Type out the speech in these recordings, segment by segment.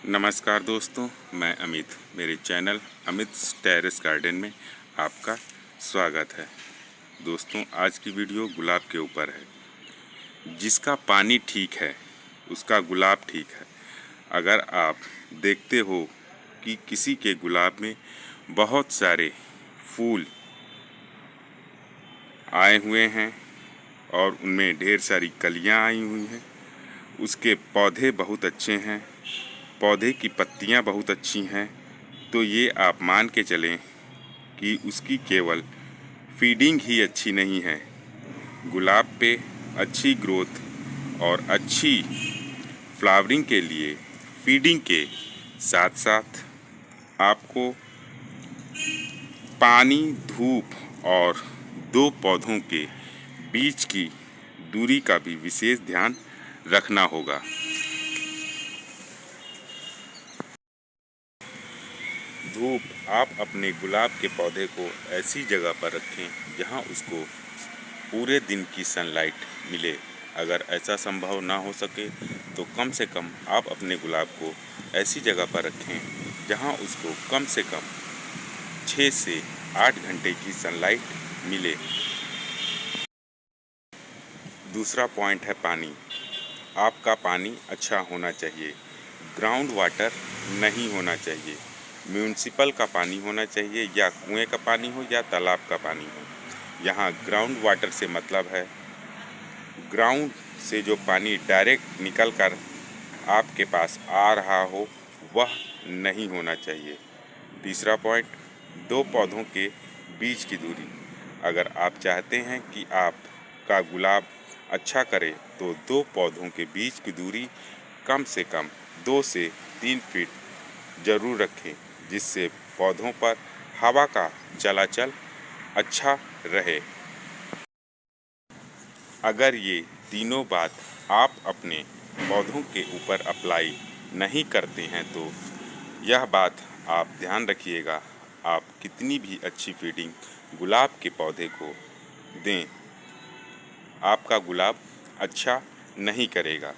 नमस्कार दोस्तों, मैं अमित। मेरे चैनल अमित टेरेस गार्डन में आपका स्वागत है। दोस्तों, आज की वीडियो गुलाब के ऊपर है। जिसका पानी ठीक है उसका गुलाब ठीक है। अगर आप देखते हो कि किसी के गुलाब में बहुत सारे फूल आए हुए हैं और उनमें ढेर सारी कलियां आई हुई हैं, उसके पौधे बहुत अच्छे हैं, पौधे की पत्तियां बहुत अच्छी हैं, तो ये आप मान के चलें कि उसकी केवल फीडिंग ही अच्छी नहीं है। गुलाब पे अच्छी ग्रोथ और अच्छी फ्लावरिंग के लिए फीडिंग के साथ साथ आपको पानी, धूप और दो पौधों के बीच की दूरी का भी विशेष ध्यान रखना होगा। धूप, आप अपने गुलाब के पौधे को ऐसी जगह पर रखें जहां उसको पूरे दिन की सनलाइट मिले। अगर ऐसा संभव ना हो सके तो कम से कम आप अपने गुलाब को ऐसी जगह पर रखें जहां उसको कम से कम 6 से 8 घंटे की सनलाइट मिले। दूसरा पॉइंट है पानी। आपका पानी अच्छा होना चाहिए, ग्राउंड वाटर नहीं होना चाहिए। म्यूनिसिपल का पानी होना चाहिए, या कुएं का पानी हो या तालाब का पानी हो। यहाँ ग्राउंड वाटर से मतलब है ग्राउंड से जो पानी डायरेक्ट निकल कर आपके पास आ रहा हो, वह नहीं होना चाहिए। तीसरा पॉइंट, दो पौधों के बीच की दूरी। अगर आप चाहते हैं कि आपका गुलाब अच्छा करे तो दो पौधों के बीच की दूरी कम से कम 2 से 3 फीट ज़रूर रखें, जिससे पौधों पर हवा का चलाचल अच्छा रहे। अगर ये तीनों बात आप अपने पौधों के ऊपर अप्लाई नहीं करते हैं तो यह बात आप ध्यान रखिएगा, आप कितनी भी अच्छी फीडिंग गुलाब के पौधे को दें, आपका गुलाब अच्छा नहीं करेगा।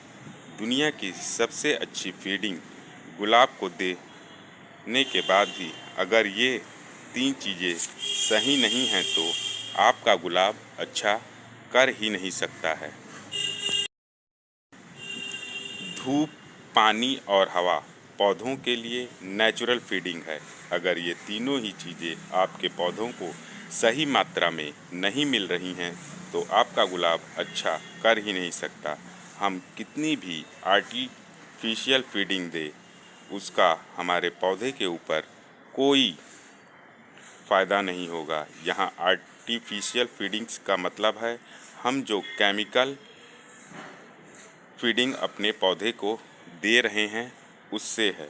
दुनिया की सबसे अच्छी फीडिंग गुलाब को देने के बाद भी अगर ये 3 चीज़ें सही नहीं हैं तो आपका गुलाब अच्छा कर ही नहीं सकता है। धूप, पानी और हवा पौधों के लिए नेचुरल फीडिंग है। अगर ये तीनों ही चीज़ें आपके पौधों को सही मात्रा में नहीं मिल रही हैं तो आपका गुलाब अच्छा कर ही नहीं सकता। हम कितनी भी आर्टिफिशियल फीडिंग दें, उसका हमारे पौधे के ऊपर कोई फ़ायदा नहीं होगा। यहाँ आर्टिफिशियल फीडिंग्स का मतलब है हम जो केमिकल फीडिंग अपने पौधे को दे रहे हैं उससे है।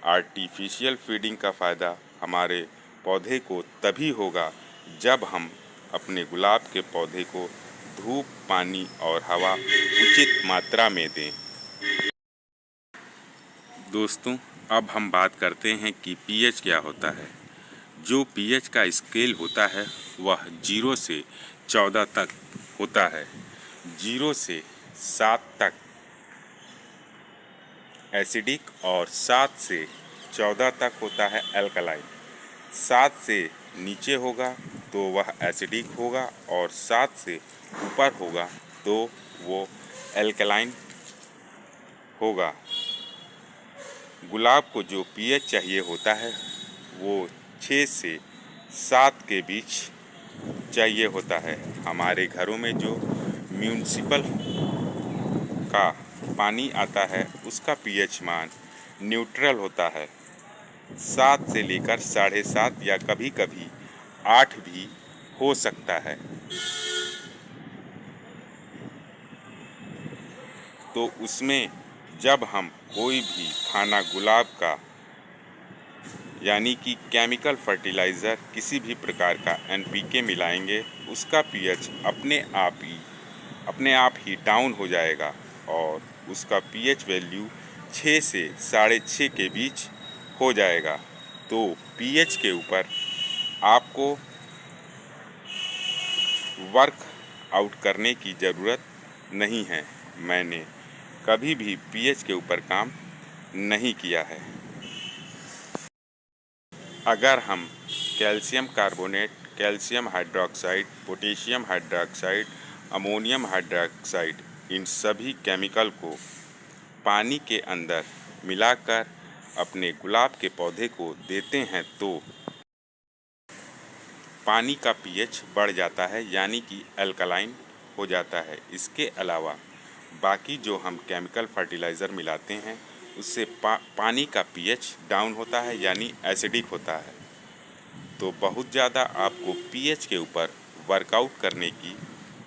आर्टिफिशियल फीडिंग का फ़ायदा हमारे पौधे को तभी होगा जब हम अपने गुलाब के पौधे को धूप, पानी और हवा उचित मात्रा में दें। दोस्तों, अब हम बात करते हैं कि पीएच क्या होता है। जो पीएच का स्केल होता है वह 0 से 14 तक होता है। 0 से 7 तक एसिडिक और 7 से 14 तक होता है अल्कलाइन। 7 से नीचे होगा तो वह एसिडिक होगा और 7 से ऊपर होगा तो वो अल्कलाइन होगा। गुलाब को जो पीएच चाहिए होता है वो 6 से 7 के बीच चाहिए होता है। हमारे घरों में जो म्यूनिसिपल का पानी आता है उसका पीएच मान न्यूट्रल होता है। 7 से लेकर 7.5 या कभी कभी 8 भी हो सकता है। तो उसमें जब हम कोई भी खाना गुलाब का यानी कि केमिकल फर्टिलाइज़र किसी भी प्रकार का एनपीके मिलाएंगे, उसका पीएच अपने आप ही डाउन हो जाएगा और उसका पीएच वैल्यू 6 से 6.5 के बीच हो जाएगा। तो पीएच के ऊपर आपको वर्क आउट करने की ज़रूरत नहीं है। मैंने कभी भी पीएच के ऊपर काम नहीं किया है। अगर हम calcium carbonate, calcium hydroxide, potassium hydroxide, ammonium hydroxide इन सभी केमिकल को पानी के अंदर मिलाकर अपने गुलाब के पौधे को देते हैं तो पानी का पीएच बढ़ जाता है, यानी कि अल्कलाइन हो जाता है। इसके अलावा बाकी जो हम केमिकल फर्टिलाइज़र मिलाते हैं उससे पानी का पीएच डाउन होता है, यानी एसिडिक होता है। तो बहुत ज़्यादा आपको पीएच के ऊपर वर्कआउट करने की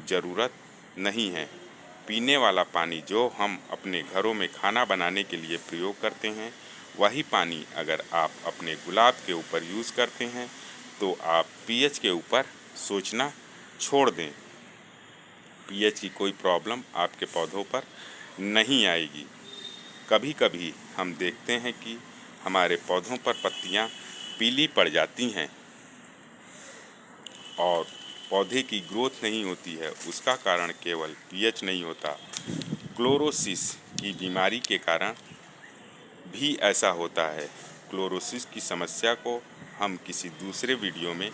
ज़रूरत नहीं है। पीने वाला पानी जो हम अपने घरों में खाना बनाने के लिए प्रयोग करते हैं, वही पानी अगर आप अपने गुलाब के ऊपर यूज़ करते हैं तो आप पीएच के ऊपर सोचना छोड़ दें। पीएच की कोई प्रॉब्लम आपके पौधों पर नहीं आएगी। कभी कभी हम देखते हैं कि हमारे पौधों पर पत्तियां पीली पड़ जाती हैं और पौधे की ग्रोथ नहीं होती है। उसका कारण केवल पीएच नहीं होता, क्लोरोसिस की बीमारी के कारण भी ऐसा होता है। क्लोरोसिस की समस्या को हम किसी दूसरे वीडियो में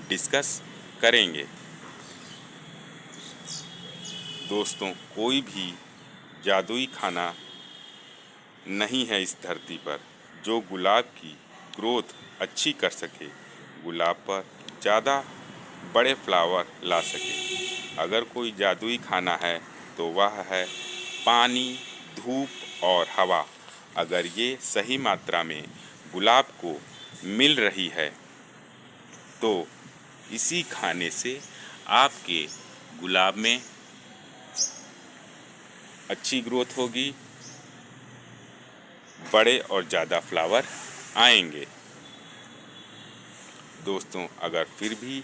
डिस्कस करेंगे। दोस्तों, कोई भी जादुई खाना नहीं है इस धरती पर जो गुलाब की ग्रोथ अच्छी कर सके, गुलाब पर ज़्यादा बड़े फ्लावर ला सके। अगर कोई जादुई खाना है तो वह है पानी, धूप और हवा। अगर ये सही मात्रा में गुलाब को मिल रही है तो इसी खाने से आपके गुलाब में अच्छी ग्रोथ होगी, बड़े और ज़्यादा फ्लावर आएंगे। दोस्तों, अगर फिर भी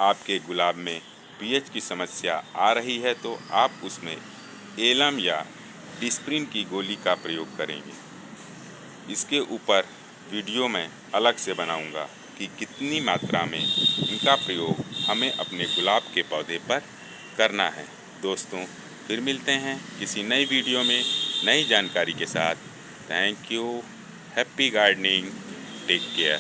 आपके गुलाब में पीएच की समस्या आ रही है तो आप उसमें एलम या डिस्प्रिन की गोली का प्रयोग करेंगे। इसके ऊपर वीडियो मैं अलग से बनाऊंगा कि कितनी मात्रा में इनका प्रयोग हमें अपने गुलाब के पौधे पर करना है। दोस्तों, फिर मिलते हैं किसी नई वीडियो में नई जानकारी के साथ। Thank you. Happy gardening. Take care.